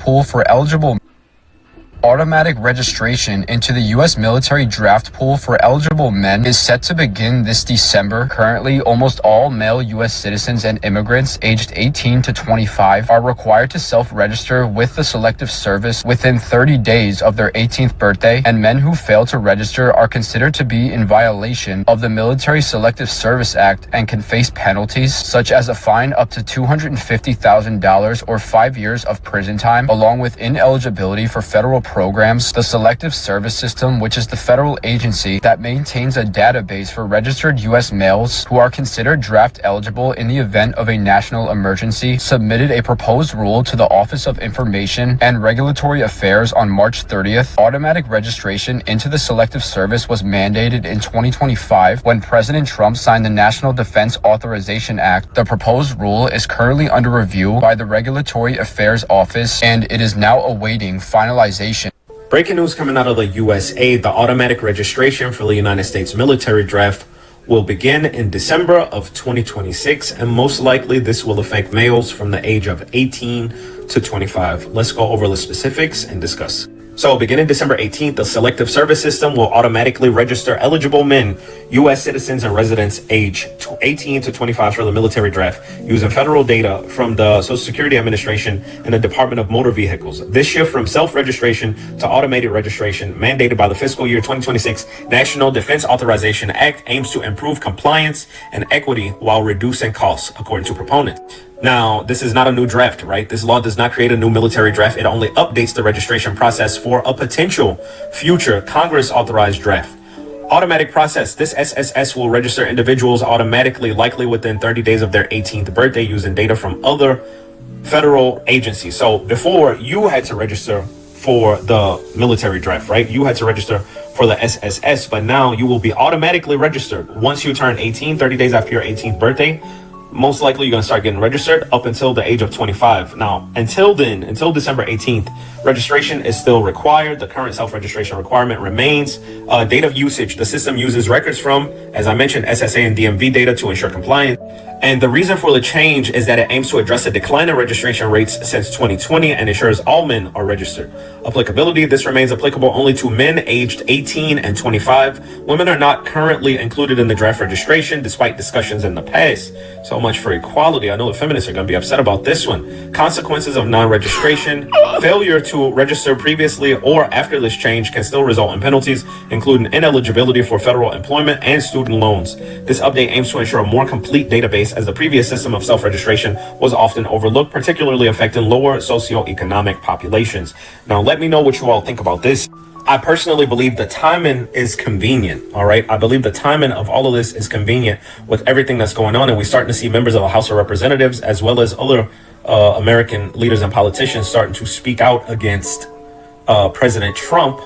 pool for eligible automatic registration into the U.S. military draft pool for eligible men is set to begin this December. Currently, almost all male U.S. citizens and immigrants aged 18 to 25 are required to self-register with the Selective Service within 30 days of their 18th birthday, and men who fail to register are considered to be in violation of the Military Selective Service Act and can face penalties such as a fine up to $250,000 or 5 years of prison time, along with ineligibility for federal programs. The Selective Service System, which is the federal agency that maintains a database for registered U.S. males who are considered draft eligible in the event of a national emergency, submitted a proposed rule to the Office of Information and Regulatory Affairs on March 30th. Automatic registration into the Selective Service was mandated in 2025 when President Trump signed the National Defense Authorization Act. The proposed rule is currently under review by the Regulatory Affairs Office, and it is now awaiting finalization. Breaking news coming out of the USA, the automatic registration for the United States military draft will begin in December of 2026, and most likely this will affect males from the age of 18 to 25. Let's go over the specifics and discuss. So beginning December 18th, the Selective Service System will automatically register eligible men, U.S. citizens and residents age 18 to 25 for the military draft using federal data from the Social Security Administration and the Department of Motor Vehicles. This shift from self-registration to automated registration, mandated by the fiscal year 2026 National Defense Authorization Act, aims to improve compliance and equity while reducing costs, according to proponents. Now, this is not a new draft, right? This law does not create a new military draft. It only updates the registration process for a potential future Congress-authorized draft. Automatic process. This SSS will register individuals automatically, likely within 30 days of their 18th birthday, using data from other federal agencies. So before, you had to register for the military draft, right? You had to register for the SSS, but now you will be automatically registered. Once you turn 18, 30 days after your 18th birthday, most likely you're going to start getting registered up until the age of 25. Now, until then, until December 18th, registration is still required. The current self-registration requirement remains. Data usage. The system uses records from, as I mentioned, SSA and DMV data to ensure compliance. And the reason for the change is that it aims to address a decline in registration rates since 2020 and ensures all men are registered. Applicability. This remains applicable only to men aged 18 and 25. Women are not currently included in the draft registration, despite discussions in the past. So much for equality. I know the feminists are going to be upset about this one. Consequences of non-registration. Failure to register previously or after this change can still result in penalties, including ineligibility for federal employment and student loans. This update aims to ensure a more complete database, as the previous system of self-registration was often overlooked, particularly affecting lower socioeconomic populations. Now, let me know what you all think about this. I personally believe the timing is convenient. All right. I believe the timing of all of this is convenient with everything that's going on. And we're starting to see members of the House of Representatives, as well as other American leaders and politicians, starting to speak out against President Trump.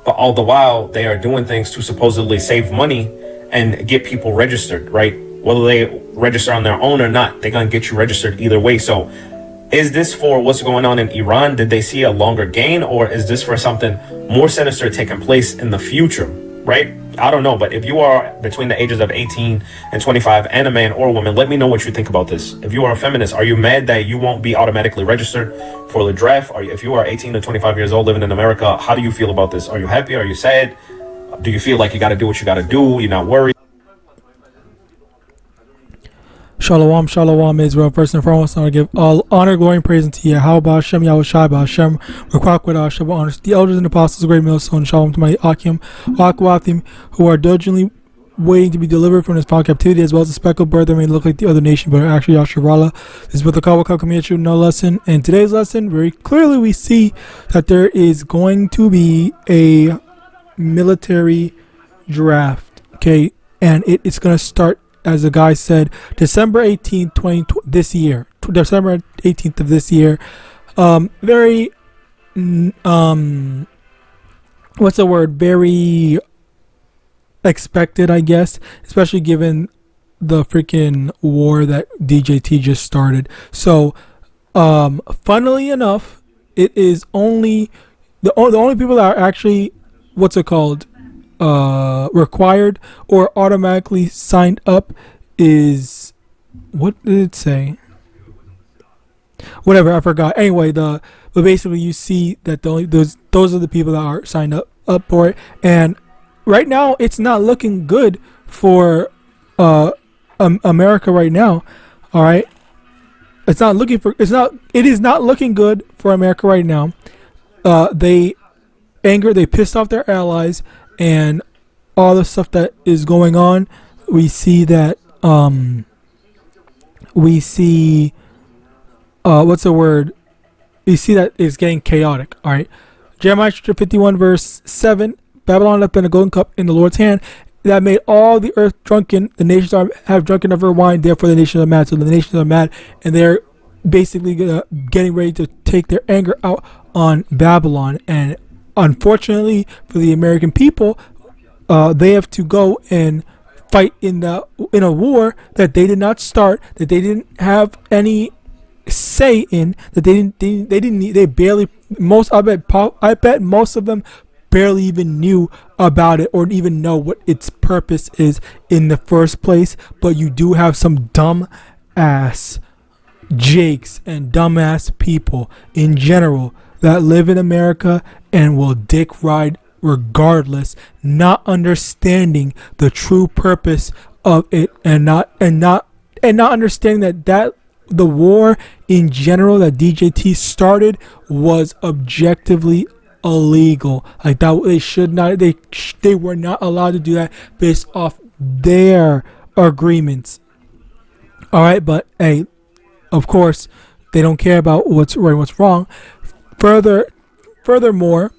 But all the while, they are doing things to supposedly save money and get people registered, right? Whether they register on their own or not, they're going to get you registered either way. So is this for what's going on in Iran? Did they see a longer gain, or is this for something more sinister taking place in the future, right? I don't know. But if you are between the ages of 18 and 25 and a man or a woman, let me know what you think about this. If you are a feminist, are you mad that you won't be automatically registered for the draft? Or if you are 18 to 25 years old living in America, how do you feel about this? Are you happy? Are you sad? Do you feel like you got to do what you got to do? You're not worried? Shalom, shalom, Israel. First and foremost, I want to give all honor, glory, and praise unto YAHAWAH, Hashem, YAHAWASHI, Hashem, Rekwak, Hashem, honors the elders and apostles, great millstone, shalom to my Akim, Wakwathim, who are diligently waiting to be delivered from this foul captivity, as well as the speckled bird that may look like the other nation, but are actually Yasharala. This is what the Kawaka Kamiyachu no lesson. And today's lesson, very clearly, we see that there is going to be a military draft, okay, and it's going to start, as the guy said, December 18th, this year. December 18th of this year. Very, what's the word? Very expected, I guess, especially given the freaking war that DJT just started. So, funnily enough, it is only the only people that are actually, what's it called? Required or automatically signed up is, what did it say? whatever, I forgot. Anyway, but basically you see that those are the people that are signed up for it, and right now it's not looking good for America right now. All right, it is not looking good for America right now. They pissed off their allies, and all the stuff that is going on. We see that what's the word? We see that it's getting chaotic. All right, Jeremiah chapter 51 verse 7. Babylon left been a golden cup in the Lord's hand that made all the earth drunken. The nations have drunken of her wine. Therefore, the nations are mad. So the nations are mad, and they're basically getting ready to take their anger out on Babylon. And unfortunately for the American people, they have to go and fight in a war that they did not start, that they didn't have any say in, that they barely, I bet most of them barely even knew about it or even know what its purpose is in the first place. But you do have some dumb ass jakes and dumbass people in general that live in America and will dick ride regardless, not understanding the true purpose of it, and not understanding that the war in general that DJT started was objectively illegal. Like that, they were not allowed to do that based off their agreements. All right, but hey, of course they don't care about what's right and what's wrong. Furthermore,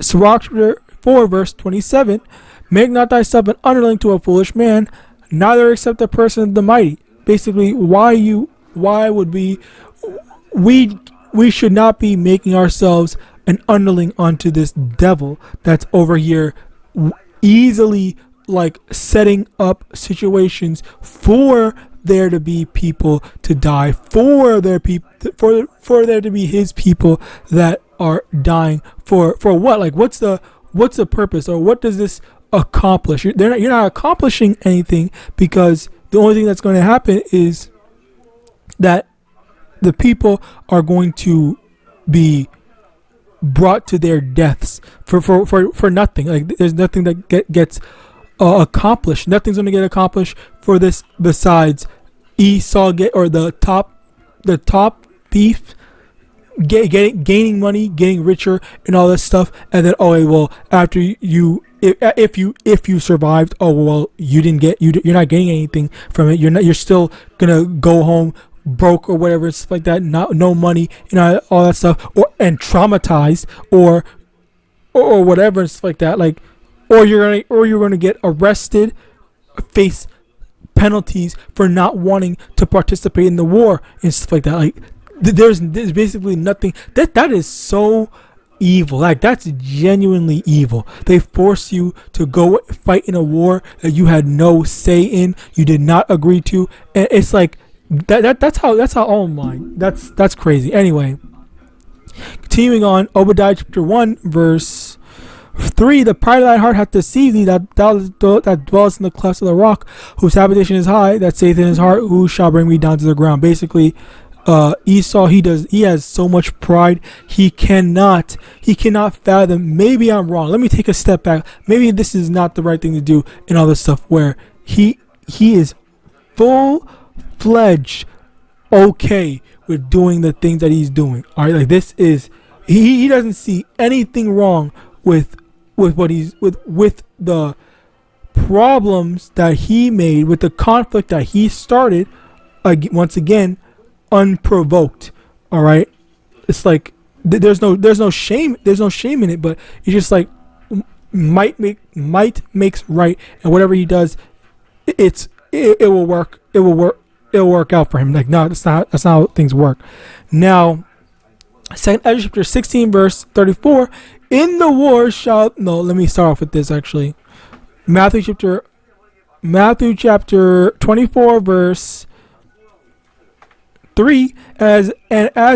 Sirach chapter 4 verse 27, make not thyself an underling to a foolish man, neither accept the person of the mighty. Basically, why would we should not be making ourselves an underling onto this devil that's over here easily like setting up situations for there to be people to die, for there to be his people that are dying for what? Like what's the purpose, or what does this accomplish? You're not accomplishing anything, because the only thing that's going to happen is that the people are going to be brought to their deaths for nothing. Like there's nothing that gets accomplished. Nothing's going to get accomplished for this besides Esau the top beef gaining money, getting richer, and all this stuff. And then after if you survived, you didn't get, you're not getting anything from it. You're still gonna go home broke or whatever, stuff like that. No money, all that stuff, and traumatized or whatever, and stuff like that. Like, or you're gonna get arrested, face penalties for not wanting to participate in the war and stuff like that. Like, there's basically nothing that is so evil. Like, that's genuinely evil. They force you to go fight in a war that you had no say in, you did not agree to, and it's like that's how oh my, that's crazy. Anyway, continuing on, Obadiah chapter 1 verse 3, the pride of thy heart hath deceived thee, that dwellest in the clefts of the rock, whose habitation is high, that saith in his heart, who shall bring me down to the ground. Basically, Esau, he has so much pride, he cannot fathom, maybe I'm wrong, let me take a step back, maybe this is not the right thing to do, and all this stuff, where he is full-fledged okay with doing the things that he's doing. All right, like, this is, he doesn't see anything wrong with what he's with the problems that he made, with the conflict that he started, once again, unprovoked. All right, it's like there's no shame in it, but it's just like might makes right, and whatever he does, it will work out for him. Like, no, that's not how things work. Now, 2 Ezra chapter 16 verse 34, in the war shall, no, let me start off with this actually. Matthew chapter 24 verse 3, as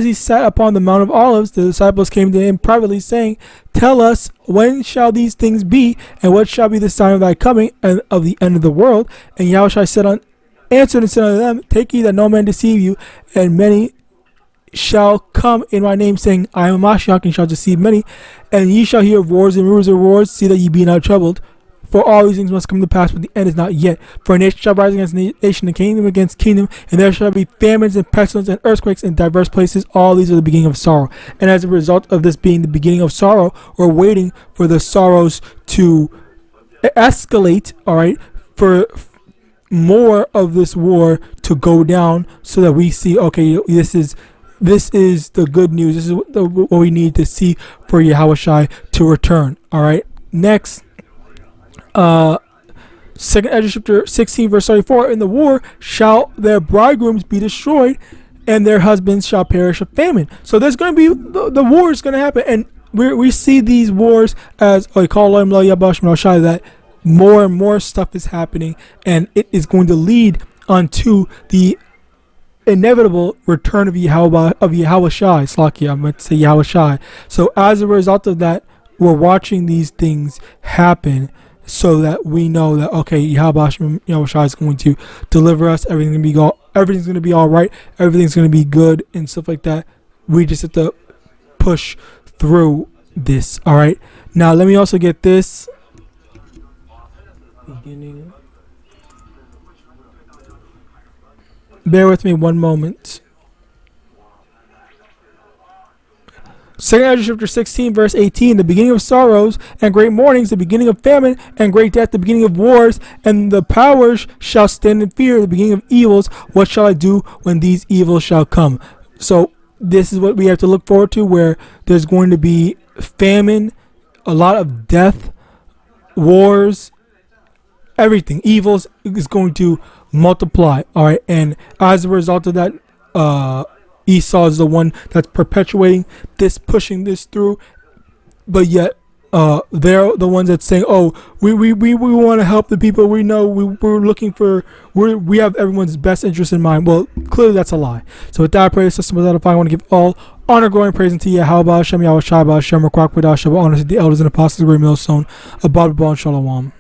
he sat upon the Mount of Olives, the disciples came to him privately, saying, tell us, when shall these things be, and what shall be the sign of thy coming and of the end of the world? And Yahushua answered and said unto them, take heed that no man deceive you, and many shall come in my name, saying, I am Mashiach, and shall deceive many. And ye shall hear of wars and rumors of wars. See that ye be not troubled. For all these things must come to pass, but the end is not yet. For a nation shall rise against nation, and kingdom against kingdom, and there shall be famines and pestilence and earthquakes in diverse places. All these are the beginning of sorrow. And as a result of this being the beginning of sorrow, or waiting for the sorrows to escalate, all right, for more of this war to go down, so that we see, okay, this is the good news. This is what we need to see for Yahawashi to return. All right. Next, Second Ezra chapter 16 verse 34. In the war shall their bridegrooms be destroyed, and their husbands shall perish of famine. So there's going to be the war is going to happen, and we see these wars as that more and more stuff is happening, and it is going to lead unto the inevitable return of Yahawashi. Slakia, I'm going to say Yahawashi. So as a result of that, we're watching these things happen, so that we know that, okay, Yahawashi is going to deliver us. Everything's going to be all right. Everything's going to be good and stuff like that. We just have to push through this. All right. Now let me also get this. Bear with me one moment. Second Ezra chapter 16 verse 18. The beginning of sorrows and great mournings, the beginning of famine and great death, the beginning of wars, and the powers shall stand in fear, the beginning of evils. What shall I do when these evils shall come? So this is what we have to look forward to, where there's going to be famine, a lot of death, wars, everything. Evils is going to multiply. All right. And as a result of that, Esau is the one that's perpetuating this, pushing this through, but yet they're the ones that's saying, "Oh, we want to help the people. We know we're looking for we have everyone's best interest in mind." Well, clearly that's a lie. So with that, I pray, system of that, I want to give all honor, glory, and praise unto Yahawah, Shem, Yahawashi, Shem, honor to the elders and apostles, great millstone, above and shalom.